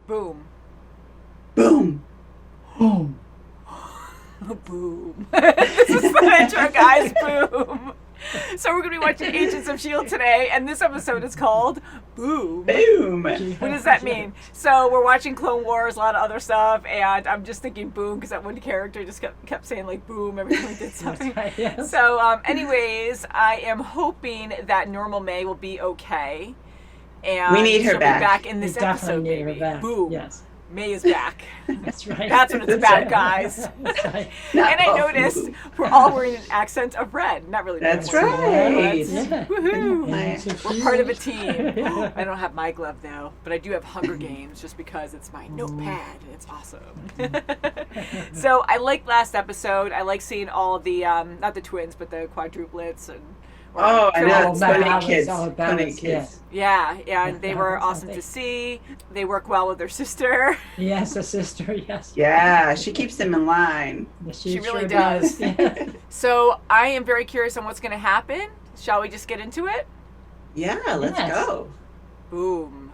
Boom. Boom. Boom. Boom. This is the intro, guys. Boom. So we're going to be watching Agents of S.H.I.E.L.D. today, and this episode is called Boom. Boom. What does that mean? So we're watching Clone Wars, a lot of other stuff, and I'm just thinking boom because that one character just kept saying like boom every time we did something. Right, yes. So anyways, I am hoping that normal May will be okay. And We need her she'll back. Be back in this We episode, definitely need her baby. back. Boom. Yes. May is back. That's right. That's what it's about, guys. That's right. And I noticed we're all wearing an accent of red. Not really. That's red, right. Yeah. Woohoo! Yeah. We're part of a team. I don't have my glove though, but I do have Hunger Games just because it's my notepad and it's awesome. So I liked last episode. I like seeing all of the not the twins, but the quadruplets and. Oh, I know. It's that funny was kids. all about Funny it, kids. Yeah, and Yeah, they that were was awesome something. to see. They work well with their sister. Yes, a sister, yes. Yeah, she keeps them in line. Yes, She really sure does. Yeah. So I am very curious on what's going to happen. Shall we just get into it? Yeah, let's Yes. go. Boom.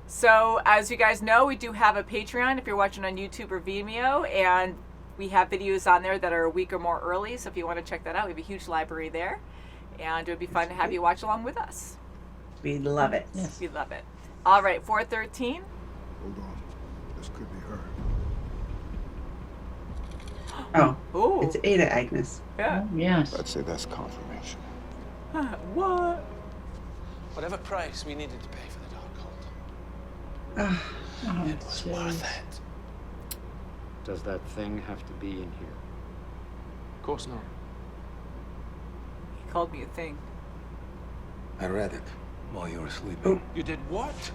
So, as you guys know, we do have a Patreon if you're watching on YouTube or Vimeo, and we have videos on there that are a week or more early. So, if you want to check that out, we have a huge library there, and it would be fun to have you watch along with us. We love it. Yes. We love it. All right, 413. Hold on. This could be her. Oh, Ooh, it's Aida, Agnes. yeah. Yes. I'd say that's confirmation. What? Whatever price we needed to pay for the Dark Hold, Ah, Oh, it was jeez. worth it. Does that thing have to be in here? Of course not. He called me a thing. I read it while you were sleeping. You did what?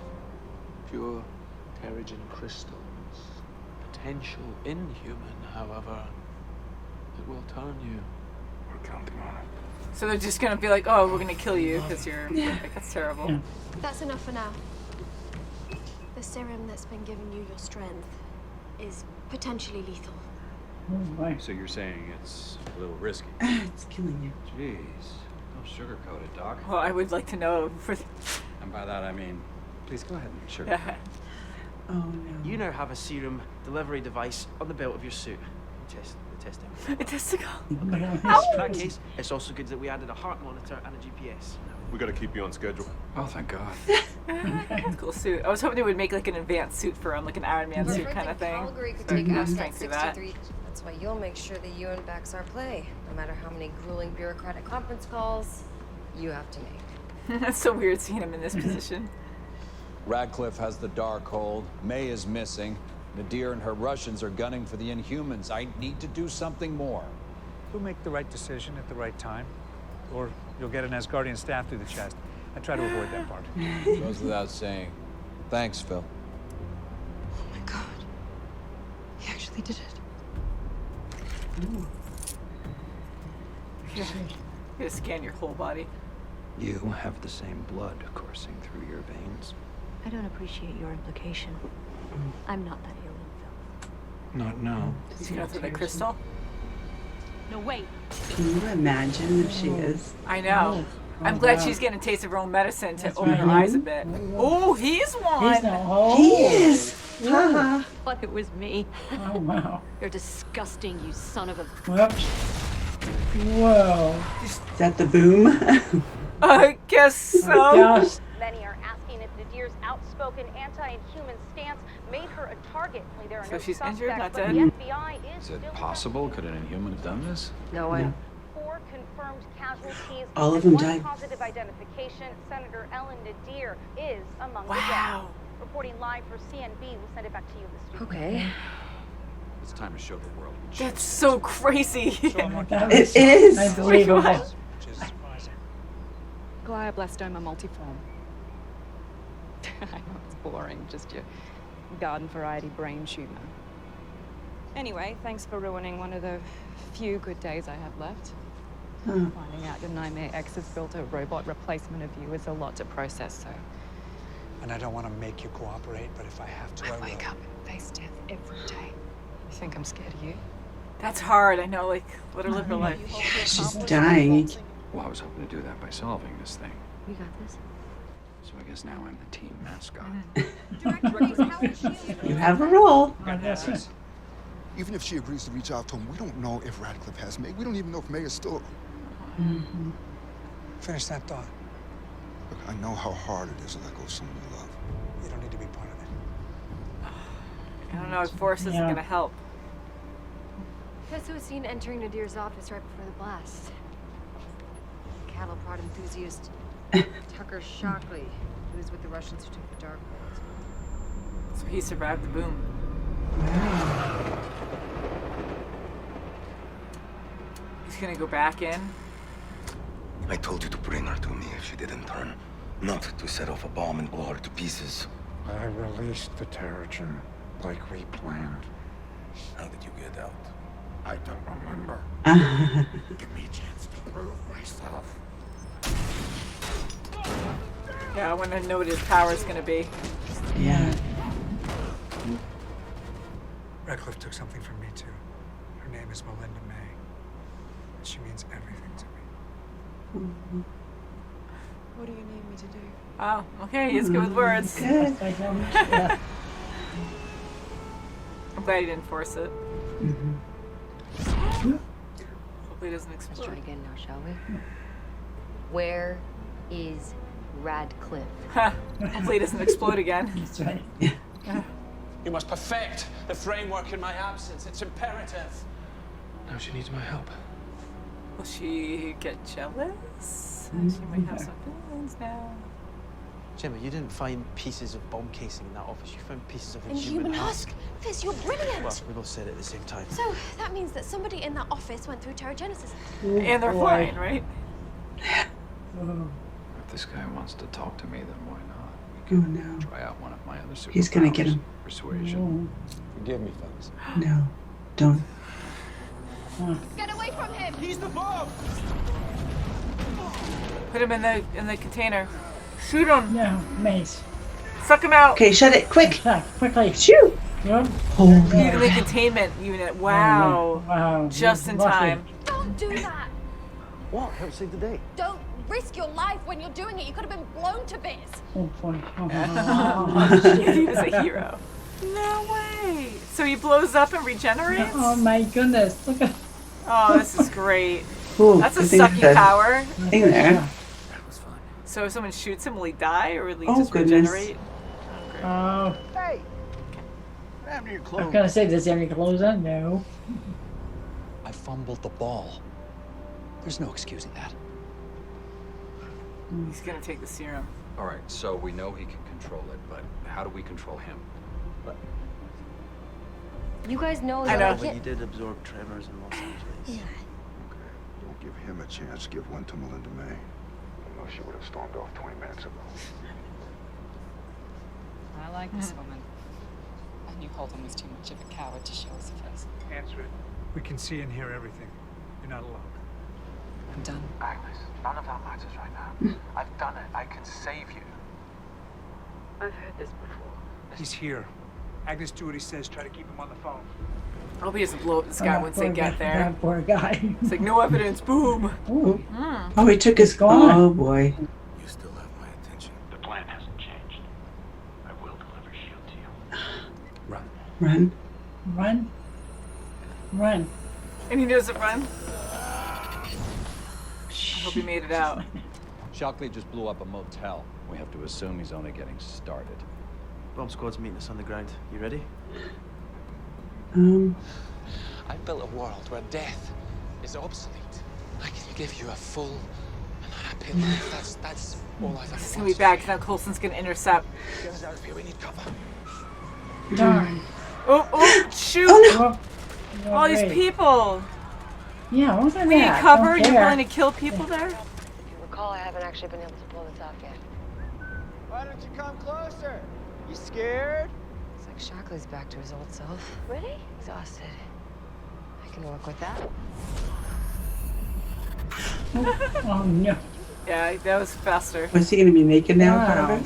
Pure Terrigen crystals. Potential inhuman, however. It will turn you. We're counting on it. So they're just gonna be like, "Oh, we're gonna kill you because you're." Like, that's terrible. Yeah. That's enough for now. The serum that's been giving you your strength is potentially lethal. Oh, boy. So you're saying it's a little risky? it's killing you. Jeez, don't sugarcoat it, Doc. Well, I would like to know for. And by that I mean, please go ahead and sugarcoat Yeah. it. Oh, no. You now have a serum delivery device on the belt of your suit. Testing. A testicle. Oh, my God. In that case, it's also good that we added a heart monitor and a GPS. We gotta keep you on schedule. Oh, thank God. Cool suit. I was hoping they would make like an advanced suit for him, like an Iron Man suit kind of thing. Calgary could So take you have Aspen strength through that. 63. That's why you'll make sure the UN backs our play. No matter how many grueling bureaucratic conference calls you have to make. That's so weird seeing him in this position. Radcliffe has the Darkhold. May is missing. Nadir and her Russians are gunning for the Inhumans. I need to do something more. You'll make the right decision at the right time, or you'll get an Asgardian staff through the chest. I try to avoid that part. Goes without saying. Thanks, Phil. Oh my god. He actually did it. You gotta scan your whole body. You have the same blood coursing through your veins. I don't appreciate your implication. I'm not that ill, Not now. He's gonna throw the crystal. No, wait. Can you imagine if she is? I know. I'm Oh, glad wow. she's getting a taste of her own medicine to That's open her right. eyes a bit. Oh, he's one. He's not home. He is. Haha. But it was me. Oh, wow. You're disgusting, you son of a... Whoops. Whoa. Is that the boom? I guess so. Yes. Many are asking if Nadir's outspoken anti-Inhuman stance made her a target. There are So no she's suspects, injured, not but dead? the FBI is Is still it possible? Could an Inhuman have done this? No way. 4 confirmed casualties. All of and them 1 died. positive identification. Senator Ellen Nadir is among the Wow. dead. Reporting live for CNB, we'll send it back to you in the studio. Okay. It's time to show the world. That's so crazy. That It was is. unbelievable. Which is surprising. Glioblastoma multiforme. I know it's boring, just your garden variety brain tumor. Anyway, thanks for ruining one of the few good days I have left. Huh. Finding out your nightmare ex has built a robot replacement of you is a lot to process, so And I don't want to make you cooperate, but if I have to, I I will. wake up and face death every day. You think I'm scared of you? That's hard. I know, like, let her live her life. She's dying. Well, I was hoping to do that by solving this thing. You got this? So I guess now I'm the team mascot. Director Mace, how is she? have a role. That's it. Even if she agrees to reach out to him, we don't know if Radcliffe has May. We don't even know if May is still... Finish that thought. Look, I know how hard it is to let go of someone you love. You don't need to be part of it. I don't know if force isn't going to help. Guess who was seen entering Nadir's office right before the blast? Cattle prod enthusiast Tucker Shockley, who was with the Russians who took the Dark Hold. So he survived the boom. He's going to go back in. I told you to bring her to me if she didn't turn. Not to set off a bomb and blow her to pieces. I released the Terrigen like we planned. How did you get out? I don't remember. Give me a chance to prove myself. Yeah, I want to know what his power is going to be. Yeah. Radcliffe took something from me too. Her name is Melinda May. She means everything to me. What do you need me to do? Oh, okay, he's good with words. Good. Yeah. I'm glad he didn't force it. Hopefully it doesn't Let's explode. try again now, shall we? Where is Radcliffe? Hopefully it doesn't explode again. That's right. You must perfect the framework in my absence. It's imperative. Now she needs my help. Will she get jealous? She might have some feelings now. Gemma, you didn't find pieces of bomb casing in that office. You found pieces of Inhuman husk. Fizz, you're brilliant. Well, we both said it at the same time. So that means that somebody in that office went through Terrigenesis. And they're flying, right? If this guy wants to talk to me, then why not? Oh no. Try out one of my other superpowers. He's gonna get him. Persuasion. Forgive me, fellas. No. Don't. Get away from him! He's the bomb! Put him in the container. Shoot him! Yeah, Mace. Suck him out! Okay, shut it. Quick. Quickly. Shoot. Yep. Holy. He's in the containment unit. Wow. Wow. Just in Lucky. time. Don't do that! What? Help save the day. Don't risk your life when you're doing it. You could have been blown to bits. Oh boy. He was a hero. No way. So he blows up and regenerates? Oh my goodness. Look at. Oh, this is great. Ooh, That's a good thing sucky that power. thing there. That was fun. So if someone shoots him, will he die or will he Oh, just goodness. regenerate? Oh, Hey! What happened to your I clothes? was gonna say, does he have any clothes on? No. I fumbled the ball. There's no excusing that. He's gonna take the serum. All right, so we know he can control it, but how do we control him? You guys know I that know. I But can't... you did absorb tremors in Los Angeles. Yeah. Don't give him a chance. Give one to Melinda May. I know she would have stormed off 20 minutes ago. I like this woman. I knew Holden was too much of a coward to show us a face. Answer it. We can see and hear everything. You're not alone. I'm done. Agnes, none of that matters right now. I've done it. I can save you. I've heard this before. He's here. Agnes, do what he says. Try to keep him on the phone. I hope he doesn't blow up this guy once they get there. That poor guy. It's like, no evidence, boom. Ooh. Oh, he took his. gone. Oh boy. You still have my attention. The plan hasn't changed. I will deliver S.H.I.E.L.D. to you. Run. Run. Run. Run. And he doesn't run. I hope he made it out. Shockley just blew up a motel. We have to assume he's only getting started. Bomb squad's meeting us on the ground. You ready? I built a world where death is obsolete. I can give you a full and happy life. That's all I've ever This is gonna be bad because now Coulson's gonna intercept. Get us out of here. We need cover. Darn. Oh, shoot! Oh, no. All these Great. people. Yeah, what was that? We need cover. Don't You're care. willing to kill people there? If you recall, I haven't actually been able to pull this off yet. Why don't you come closer? You scared? It's like Shockley's back to his old self. Really? Exhausted. I can work with that. Oh no. Yeah, that was faster. Was he gonna be naked now? Wow.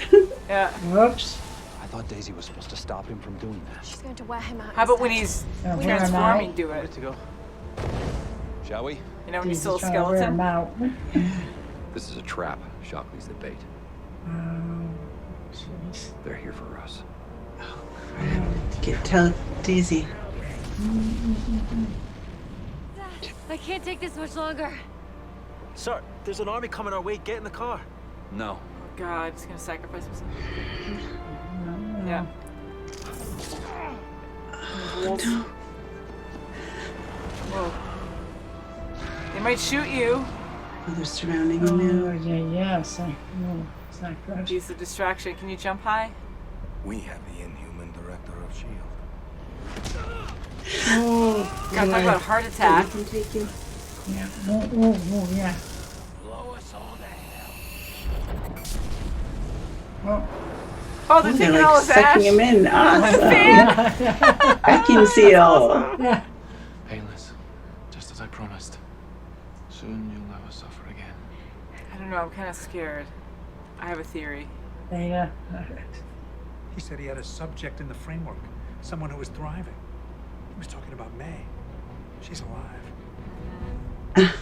Yeah. Whoops. I thought Daisy was supposed to stop him from doing that. She's going to wear him out. How about when instead. he's Wear him out. transforming, do Ready it? to go. Shall we? You know, when he's He's still a trying to wear him skeleton? out. This is a trap. Shockley's the bait. Oh, jeez. They're here for us. Oh, crap. Tell Daisy. I can't take this much longer. Sir, there's an army coming our way. Get in the car. No. Oh God, he's gonna sacrifice himself. No. Yeah. Oh, no. Whoa. They might shoot you. Oh, they're surrounding him now. Oh, yeah, yes. It's not good. He's a distraction. Can you jump high? We have the Inhuman director of S.H.I.E.L.D. Oh, God, talk about a heart attack. Can take you. yeah. Oh, yeah. Blow us all to hell. Oh. Oh, they're They're taking all like his ash. sucking him in. Awesome. Fan. Vacuum seal. Yeah. Painless, just as I promised. Soon you'll never suffer again. I don't know. I'm kind of scared. I have a theory. Aida. He said he had a subject in the framework, someone who was thriving. He was talking about May. She's alive.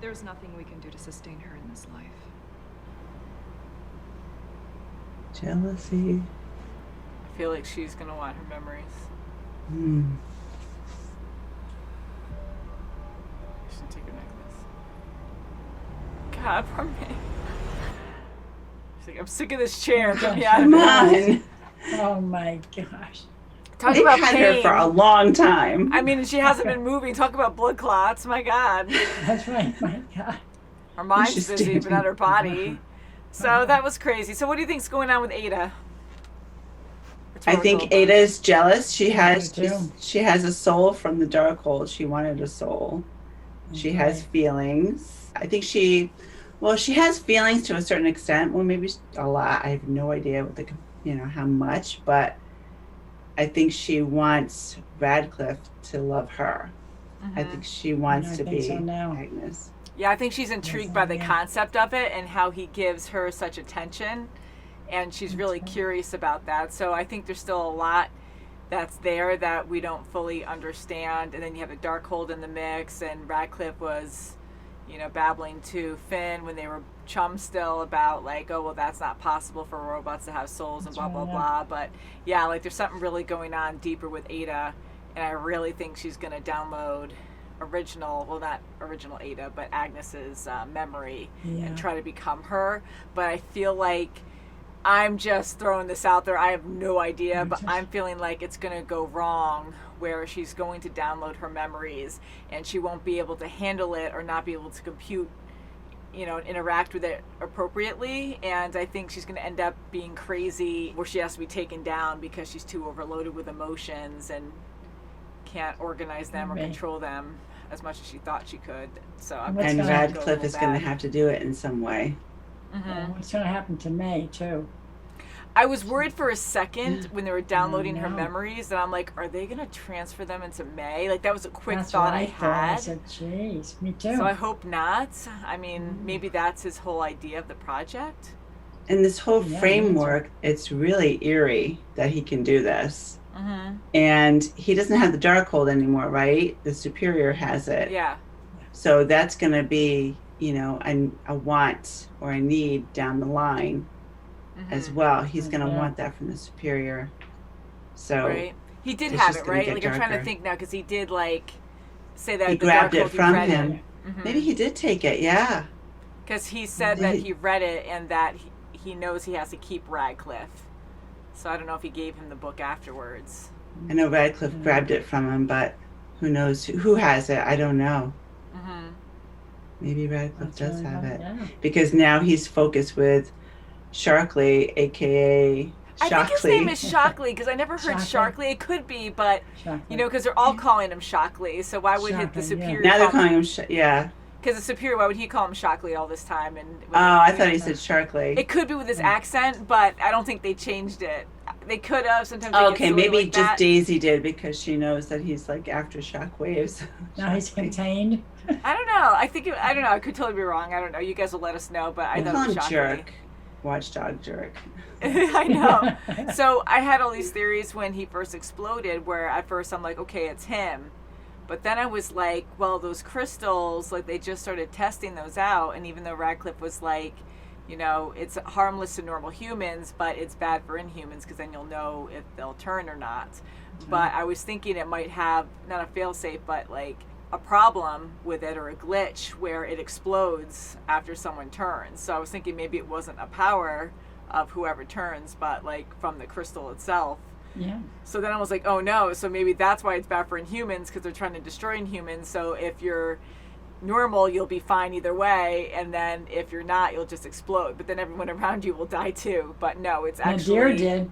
There's nothing we can do to sustain her in this life. Jealousy. I feel like she's gonna want her memories. Hmm. I should take her necklace. God, poor May. She's like, I'm sick of this chair. Get me out of Come it. on. Oh my gosh. Talk They've about had pain. her for a long time. I mean, she hasn't been moving. Talk about blood clots. My God. That's right. My God. Her mind's She's busy, but standing. not her body. So that was crazy. So what do you think's going on with Aida? I think Rhetorical. Ada is jealous. She has Me too. she has a soul from the Darkhold. She wanted a soul. She has feelings. I think she has feelings to a certain extent. Well, maybe a lot. I have no idea what how much, but I think she wants Radcliffe to love her. I think she wants I to think be so now. Agnes. Yeah, I think she's intrigued by the Yeah. concept of it and how he gives her such attention. And she's really curious about that. So I think there's still a lot that's there that we don't fully understand. And then you have the Darkhold in the mix, and Radcliffe was, babbling to Finn when they were chums still about like, oh, well, that's not possible for robots to have souls and blah, blah, blah. But yeah, like there's something really going on deeper with Aida. And I really think she's going to download not original Aida, but Agnes's memory and try to become her. But I feel like I'm just throwing this out there. I have no idea, but I'm feeling like it's going to go wrong where she's going to download her memories and she won't be able to handle it or not be able to compute, and interact with it appropriately. And I think she's going to end up being crazy where she has to be taken down because she's too overloaded with emotions and can't organize them or control them as much as she thought she could. So I'm And gonna Radcliffe go is going to bad. have to do it in some way. What's going to happen to May, too? I was worried for a second when they were downloading her know. memories, and I'm like, are they going to transfer them into May? Like, that was a quick That's thought what I thought. I had. said, jeez, me too. So I hope not. I mean, maybe that's his whole idea of the project. And this whole Yeah, framework, it's really eerie that he can do this. Mm-hmm. And he doesn't have the Darkhold anymore, right? The Superior has it. Yeah. So that's going to be, a want or a need down the line as well. He's going to want that from the Superior. So Right. He did it's have just it, gonna right? get Like, I'm trying to darker. think now, because he did, like, say that He the grabbed it Darkhold, he from read him. it. Maybe he did take it, yeah. Because he said that he read it and that he knows he has to keep Radcliffe. So I don't know if he gave him the book afterwards. I know Radcliffe grabbed it from him, but who knows who has it? I don't know. Mm-hmm. Maybe Radcliffe does have it. Yeah. Because now he's focused with Shockley, aka I think his Shockley. name is Shockley because I never heard Shockley. Shockley. It could be, but Shockley. because they're all calling him Shockley, so why would the Shockley, yeah. Superior? Now they're calling him, yeah. Because the Superior, why would he call him Shockley all this time? And Oh, I thought he said Sharkley. it could be with his accent, but I don't think they changed it. They could have. Sometimes. They get Okay, silly maybe like just that. Daisy did because she knows that he's like after shockwaves. Now he's contained. I don't know. I think I don't know. I could totally be wrong. I don't know. You guys will let us know. But I We'll thought call it was him Shockley. Jerk. Watchdog Jerk. I know. So I had all these theories when he first exploded where at first I'm like, okay, it's him. But then I was like, well, those crystals, like they just started testing those out. And even though Radcliffe was like, you know, it's harmless to normal humans, but it's bad for Inhumans because then you'll know if they'll turn or not. But I was thinking it might have, not a failsafe, but like a problem with it or a glitch where it explodes after someone turns. So I was thinking maybe it wasn't a power of whoever turns, but like from the crystal itself. Yeah. So then I was like, oh no, so maybe that's why it's bad for Inhumans, because they're trying to destroy Inhumans. So if you're normal, you'll be fine either way, and then if you're not, you'll just explode. But then everyone around you will die too. But no, it's actually... Nadir did.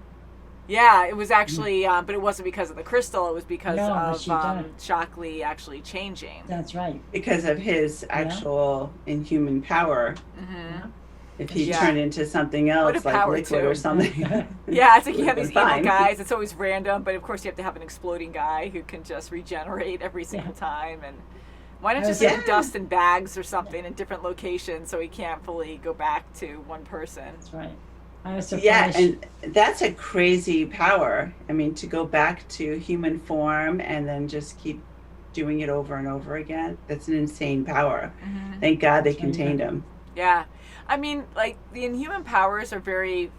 Yeah, it was actually, but it wasn't because of the crystal. It was because of died. Shockley actually changing. That's right. Because of his actual inhuman power. Mm-hmm. If he turned into something else, like liquid or something. Yeah, it's like you have these evil fine. guys. It's always random, but of course you have to have an exploding guy who can just regenerate every single time. And why not just have dust in bags or something in different locations so he can't fully go back to one person? That's right. I was surprised. Yeah, and that's a crazy power. I mean, to go back to human form and then just keep doing it over and over again, that's an insane power. Mm-hmm. Thank God they contained him. Yeah. I mean, like, the Inhuman powers are very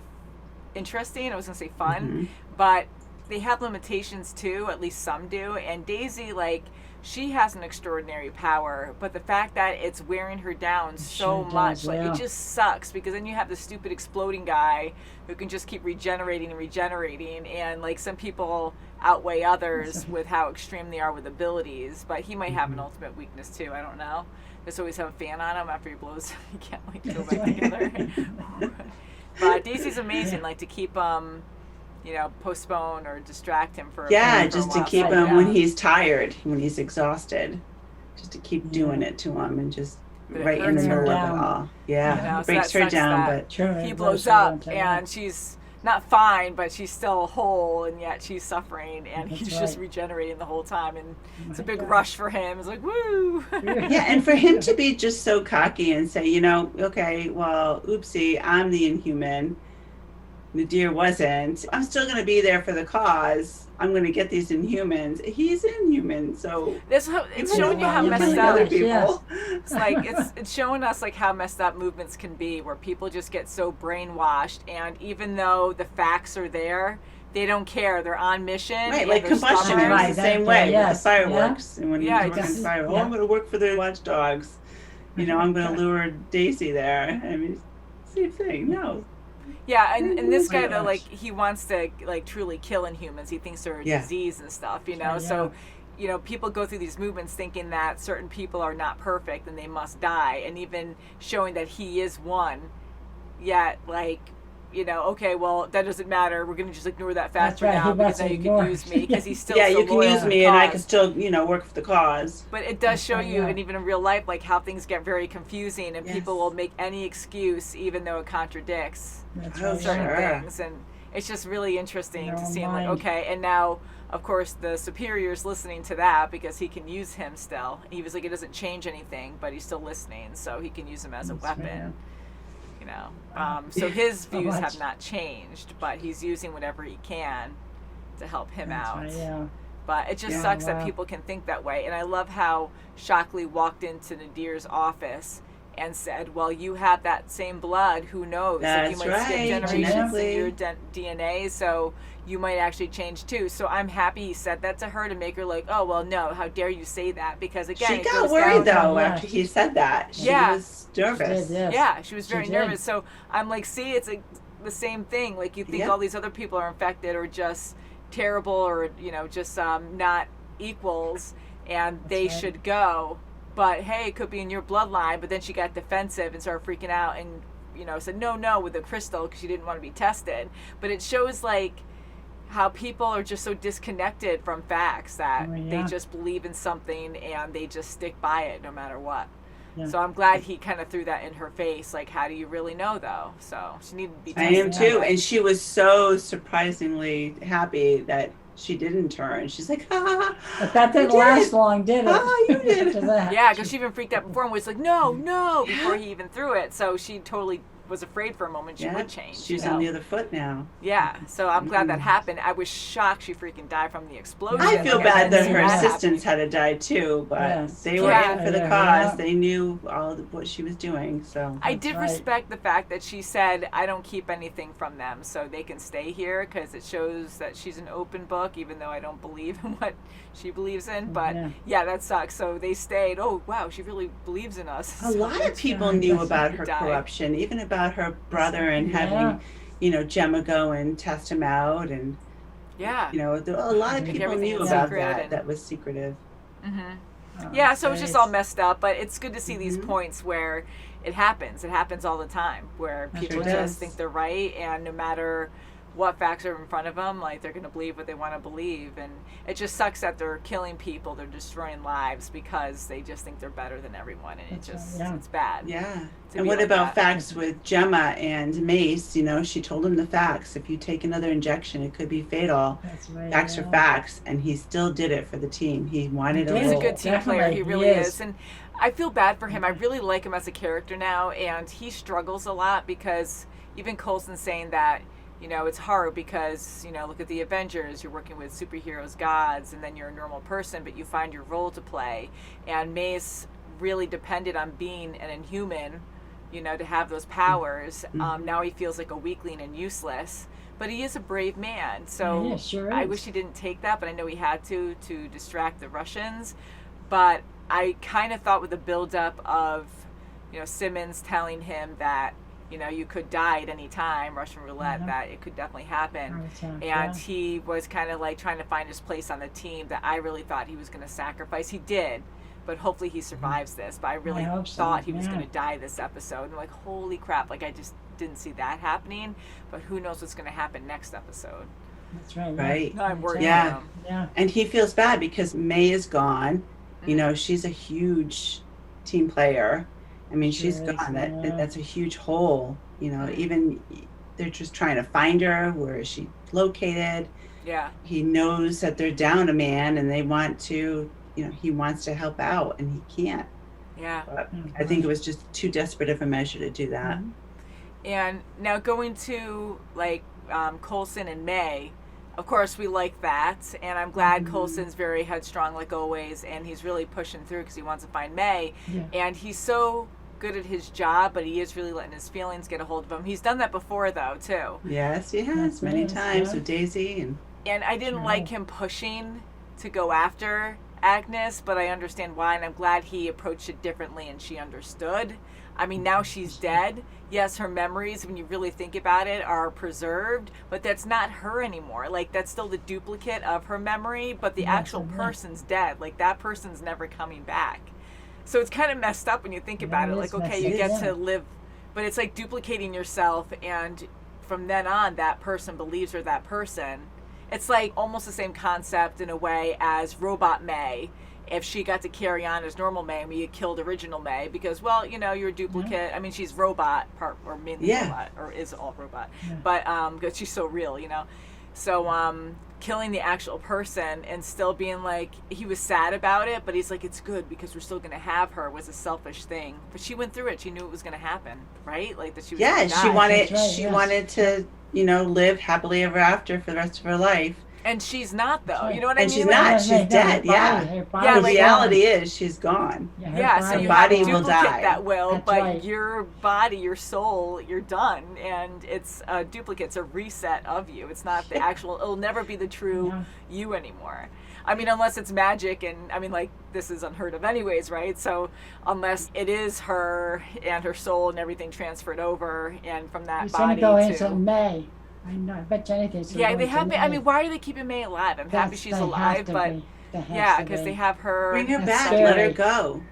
interesting. I was going to say fun, but they have limitations too, at least some do. And Daisy, like, she has an extraordinary power, but the fact that it's wearing her down so much, like, it just sucks, because then you have the stupid exploding guy who can just keep regenerating, and like some people outweigh others with how extreme they are with abilities, but he might have an ultimate weakness too. I don't know. Just always have a fan on him after he blows. He can't like go back together. But Daisy's amazing, like to keep you know, postpone or distract him for just to keep him when he's tired, when he's exhausted, just to keep doing it to him and just right in the middle of it all. Yeah, it breaks her down, but he blows up and she's not fine, but she's still whole, and yet she's suffering, and he's just regenerating the whole time, and it's a big rush for him. It's like, woo! Yeah, and for him to be just so cocky and say, you know, okay, well, oopsie, I'm the Inhuman. Nadir wasn't. I'm still going to be there for the cause. I'm going to get these Inhumans. He's Inhuman, so it's showing you how messed up. It's like it's showing us like how messed up movements can be, where people just get so brainwashed, and even though the facts are there, they don't care. They're on mission. Right, like combustion. It was the same way with the fireworks. And when he was working fire, I'm going to work for the Watchdogs. You know, I'm going to lure Daisy there. I mean, same thing. No. Yeah, and this guy though, like, he wants to like truly kill Inhumans. He thinks they're a disease and stuff, you know. So, you know, people go through these movements thinking that certain people are not perfect and they must die, and even showing that he is one. Yet, like, you know, okay, well, that doesn't matter. We're gonna just ignore that fact for now, because now you can use me, because he's still you can use me, and I can still, you know, work for the cause. But it does show you, and even in real life, like how things get very confusing, and people will make any excuse, even though it contradicts certain things, and it's just really interesting to see him like, okay, and now, of course, the superior's listening to that because he can use him still. He was like, it doesn't change anything, but he's still listening, so he can use him as a weapon. You know, so his views have not changed, but he's using whatever he can to help him out. But it just sucks that people can think that way. And I love how Shockley walked into Nadir's office and said, well, you have that same blood, who knows? That's you might skip generations in your DNA, so you might actually change too. So I'm happy he said that to her, to make her like, oh, well, no, how dare you say that? Because again, she got worried though after he said that. She was nervous. Yeah, she was very nervous. So I'm like, see, it's like the same thing. Like, you think all these other people are infected or just terrible, or, you know, just not equals, and they should go. But hey, it could be in your bloodline. But then she got defensive and started freaking out, and, you know, said no with the crystal because she didn't want to be tested. But it shows like how people are just so disconnected from facts that they just believe in something and they just stick by it no matter what. So I'm glad he kind of threw that in her face, like, how do you really know though? So she needed to be tested. I am too, and she was so surprisingly happy that she didn't turn. She's like, ha. But that didn't last long, did it? Ah, you did. Yeah, because she even freaked out before and was like, no, before he even threw it. So she totally was afraid for a moment she would change. She's on the other foot now. Yeah, so I'm glad that happened. I was shocked she freaking died from the explosion. I feel bad that her happened. assistants had to die too, but they were in for the cause. They knew all what she was doing. So I did respect the fact that she said, I don't keep anything from them, so they can stay here, because it shows that she's an open book, even though I don't believe in what she believes in. But yeah, that sucks. So they stayed. Oh, wow, she really believes in us. A lot of people knew about her corruption, even about her brother and having, Gemma go and test him out. And, a lot of people knew about that. That was secretive. Yeah, so it's just all messed up, but it's good to see these points where it happens. It happens all the time, where people just think they're right, and no matter what facts are in front of them, like, they're going to believe what they want to believe. And it just sucks that they're killing people, they're destroying lives because they just think they're better than everyone, and it's bad. Yeah. And what about facts with Gemma and Mace? She told him the facts. If you take another injection, it could be fatal. That's right. Facts are facts, and he still did it for the team. He wanted a He's role. a good team player. He really is. And I feel bad for him. I really like him as a character now, and he struggles a lot because even Coulson's saying that, it's hard because, look at the Avengers, you're working with superheroes, gods, and then you're a normal person, but you find your role to play. And Mace really depended on being an Inhuman, to have those powers. Now he feels like a weakling and useless, but he is a brave man. So I wish he didn't take that, but I know he had to distract the Russians. But I kind of thought with the buildup of, Simmons telling him that, you could die at any time, Russian roulette, that it could definitely happen. And he was kind of like trying to find his place on the team, that I really thought he was going to sacrifice. He did, but hopefully he survives this. But I really thought he was going to die this episode. And like, holy crap, like I just didn't see that happening. But who knows what's going to happen next episode. That's right. Right. No, I'm worried yeah. Yeah. And he feels bad because May is gone. She's a huge team player. I mean, she's gone. That's a huge hole. Even they're just trying to find her. Where is she located? Yeah. He knows that they're down a man, and they want to. He wants to help out, and he can't. Yeah. But I think it was just too desperate of a measure to do that. And now going to like Coulson and May. Of course, we like that, and I'm glad Coulson's very headstrong, like always, and he's really pushing through because he wants to find May. And he's so good at his job, but he is really letting his feelings get a hold of him. He's done that before, though, too. Yes, he has many times with Daisy. And I didn't like him pushing to go after Agnes, but I understand why, and I'm glad he approached it differently and she understood. I mean, now she's dead. Yes, her memories, when you really think about it, are preserved, but that's not her anymore. Like, that's still the duplicate of her memory, but the actual person's dead. Like, that person's never coming back. So it's kind of messed up when you think about it. Like, okay, you get to live, but it's like duplicating yourself, and from then on, that person believes you're that person. It's like almost the same concept in a way as Robot May. If she got to carry on as normal May, you killed original May because, well, you're a duplicate. I mean, she's robot part, or mainly robot, or is all robot, but because she's so real, So killing the actual person and still being like, he was sad about it, but he's like, it's good because we're still going to have her, was a selfish thing. But she went through it. She knew it was going to happen, right? Like that she was gonna die. She wanted to, live happily ever after for the rest of her life. And she's not, though. You know what I mean? And she's not. She's dead. The reality is she's gone. So her you body have a will duplicate die. that will, but your body, your soul, you're done. And it's a duplicate. It's a reset of you. It's not the actual, it'll never be the true you anymore. I mean, unless it's magic, and I mean, like, this is unheard of anyways, right? So unless it is her and her soul and everything transferred over, and from that body go to... into May. I know. I bet you anything's Yeah, they have. I mean, why are they keeping May alive? I'm happy she's alive, but because they have her. Bring her back. Let her go.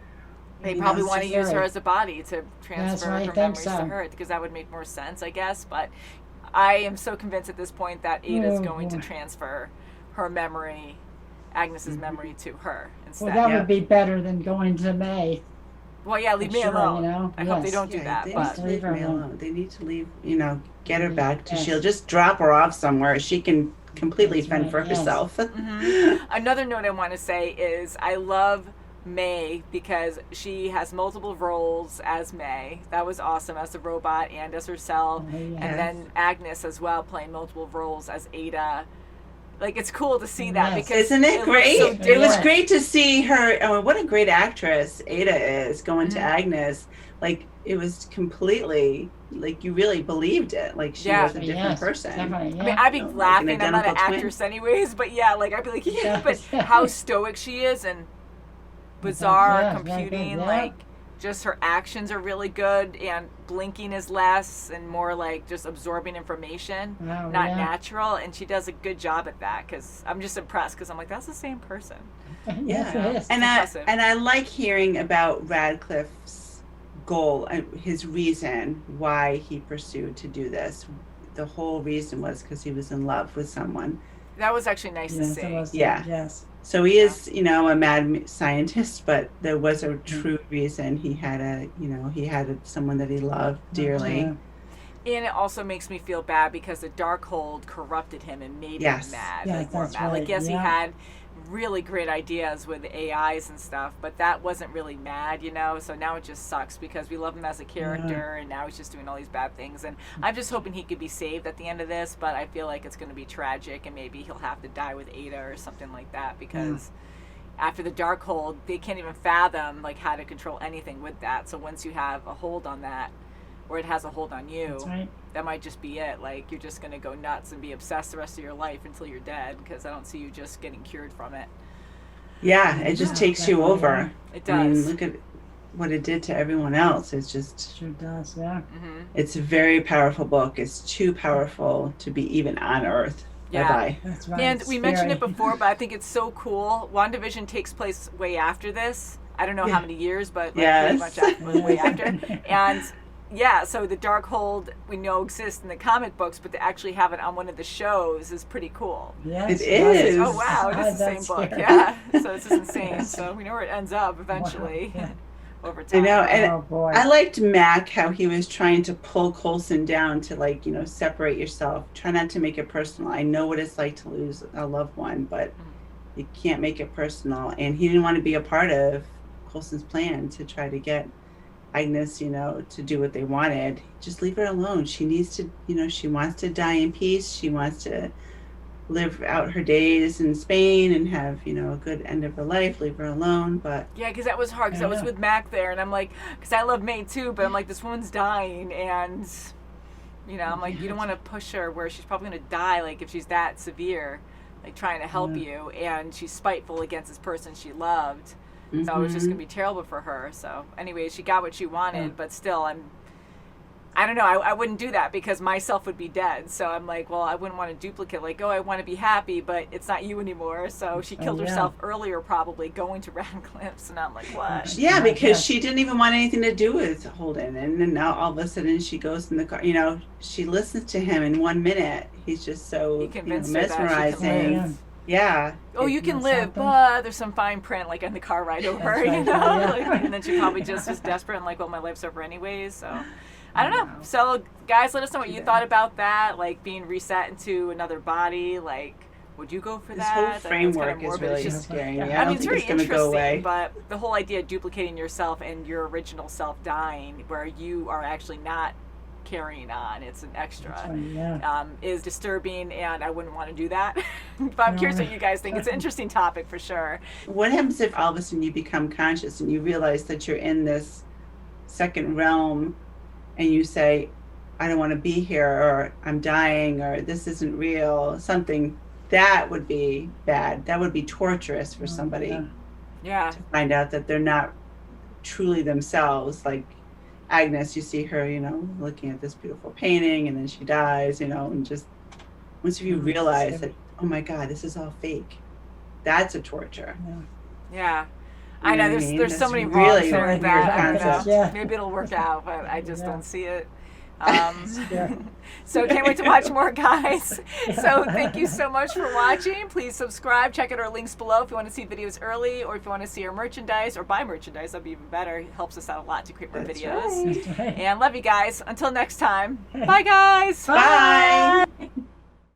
They probably want to use her as a body to transfer her memories to her, because that would make more sense, I guess. But I am so convinced at this point that Ada is going to transfer her memory, Agnes's memory, to her instead. Well, that would be better than going to May. Well, yeah, leave me alone. I hope they don't do that. They but need to leave May alone. They need to leave, get her back to S.H.I.E.L.D. Just drop her off somewhere. She can completely fend for herself. Another note I want to say is I love May, because she has multiple roles as May. That was awesome, as the robot and as herself. And then Agnes as well, playing multiple roles as Aida. Like, it's cool to see that, because isn't it great? So it was great to see her. Oh, what a great actress Aida is, going to Agnes. Like, it was completely, like, you really believed it. Like, she was a different person. Definitely, yeah. I mean, I'd be laughing. Like an I'm not an identical actress anyways, but yeah, like, I'd be like, yeah, but how stoic she is, and bizarre computing, like, just her actions are really good, and blinking is less and more like just absorbing information, not natural, and she does a good job at that, because I'm just impressed, because I'm like, that's the same person. Yes, it is. And I like hearing about Radcliffe's goal, his reason why he pursued to do this. The whole reason was because he was in love with someone. That was actually nice to see. Yes. So he is, you know, a mad scientist, but there was a true reason. He had someone that he loved dearly. And it also makes me feel bad, because the Darkhold corrupted him and made him mad. Yes, more that's mad. Like, right. yes, he had really great ideas with AIs and stuff, but that wasn't really mad, you know. So now it just sucks, because we love him as a character, and now he's just doing all these bad things. And I'm just hoping he could be saved at the end of this, but I feel like it's going to be tragic, and maybe he'll have to die with Aida or something like that, because after the Darkhold, they can't even fathom like how to control anything with that. So once you have a hold on that, or it has a hold on you, that might just be it. Like, you're just going to go nuts and be obsessed the rest of your life until you're dead, because I don't see you just getting cured from it. Yeah, it just takes you over. It does. I mean, look at what it did to everyone else. It's just... Sure does, yeah. It's a very powerful book. It's too powerful to be even on Earth. Yeah. Bye-bye. That's right. And It's we mentioned it scary. before, but I think it's so cool. WandaVision takes place way after this. I don't know how many years, but like pretty much way after. And... yeah, so the Darkhold we know exists in the comic books, but to actually have it on one of the shows is pretty cool. Yes, it is. Oh wow, it is the same book. Scary. Yeah, so it's just insane. So we know where it ends up eventually. Over time. I know, and I liked Mac, how he was trying to pull Coulson down to, like, you know, separate yourself. Try not to make it personal. I know what it's like to lose a loved one, but you can't make it personal. And he didn't want to be a part of Coulson's plan to try to get Agnes, you know, to do what they wanted. Just leave her alone. She needs to, you know, she wants to die in peace. She wants to live out her days in Spain and have, you know, a good end of her life. Leave her alone. But yeah, because that was hard, because I was with Mac there, and I'm like, because I love May too, but I'm like, this woman's dying, and you know, I'm like, you don't want to push her where she's probably going to die, like if she's that severe, like trying to help you, and she's spiteful against this person she loved. So it was just going to be terrible for her. So anyway, she got what she wanted, but still, I don't know. I wouldn't do that, because myself would be dead. So I'm like, well, I wouldn't want to duplicate, like, oh, I want to be happy, but it's not you anymore. So she killed herself earlier, probably going to Radcliffe's, and I'm like, what? Yeah, because she didn't even want anything to do with Holden. And then now all of a sudden she goes in the car, you know, she listens to him in 1 minute. He's just so mesmerizing. Yeah. Oh, you can live, but there's some fine print, like in the car ride over, you know? Like, and then she probably just was desperate and like, well, my life's over anyways. So I don't know. So guys, let us know what you thought about that, like being reset into another body. Like, would you go for that? This whole framework is really scary. I mean, it's very going to go away. But the whole idea of duplicating yourself and your original self dying, where you are actually not carrying on, it's an extra, is disturbing, and I wouldn't want to do that. But I'm curious what you guys think. It's an interesting topic for sure. What happens if all of a sudden you become conscious and you realize that you're in this second realm, and you say, I don't want to be here, or I'm dying, or this isn't real, something? That would be bad. That would be torturous for somebody. To find out that they're not truly themselves. Like Agnes, you see her, you know, looking at this beautiful painting, and then she dies, you know, and just once you realize that, oh my God, this is all fake, that's a torture. Yeah. I know there's so That's many wrongs really there with that. I don't know. Yeah. Maybe it'll work out, but I just don't see it. So can't wait to watch more, guys. So thank you so much for watching. Please subscribe. Check out our links below if you want to see videos early, or if you want to see our merchandise or buy merchandise. That'd be even better. It helps us out a lot to create more videos. That's right. And love you guys. Until next time. Bye, guys. Bye.